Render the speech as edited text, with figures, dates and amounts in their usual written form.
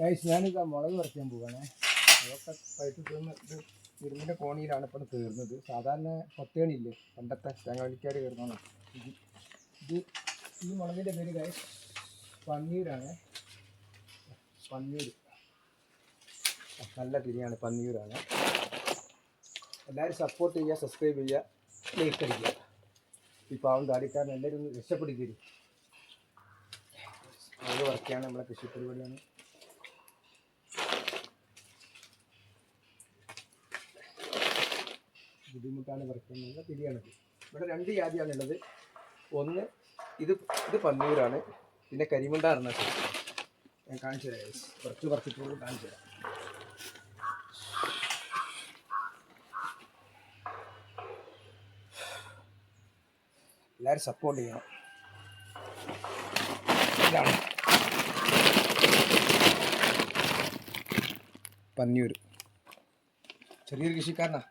Guys ഞാനിതാ മുളക് പറിക്കാൻ പോവാണേ. അതൊക്കെ പഴുത്ത് തീർന്ന് ഇത് ഇരുമ്പിൻ്റെ കോണിയിലാണ് ഇപ്പം തീർന്നത്. സാധാരണ കൊത്തേണിയില്ലേ പണ്ടത്തെ തേങ്ങാവലിക്കാർ കയറുന്നതാണ് ഇത്. ഈ മുളകിൻ്റെ പേര് ഗൈസ് പന്നീരാണ്. പന്നീർ നല്ല പിരിയാണ്, പന്നീരാണ്. എല്ലാവരും സപ്പോർട്ട് ചെയ്യുക, സബ്സ്ക്രൈബ് ചെയ്യുക, ലൈക്ക് അടിക്കുക. ഈ പാവം താടിക്കാരൻ എല്ലാവരും ഒന്ന് രക്ഷപ്പെടുത്തി തരും. മുളക് പറിക്കുകയാണ്, നമ്മളെ കൃഷി പരിപാടിയാണ്. ബുദ്ധിമുട്ടാണ് പറിക്കുന്നത്. പിരിയാണത്. ഇവിടെ 2 ജാതിയാണുള്ളത്. ഒന്ന് ഇത് പന്നീരാണ്, പിന്നെ കരിമണ്ടാറിന. ഞാൻ കാണിച്ചു തരാം. കുറച്ച് പറിച്ചിട്ടുള്ളൂ, കാണിച്ചു തരാം. എല്ലാവരും സപ്പോർട്ട് ചെയ്യണം. ഇതാണ് പന്നിയൂർ, ചെറിയൊരു കൃഷിക്കാരനാ.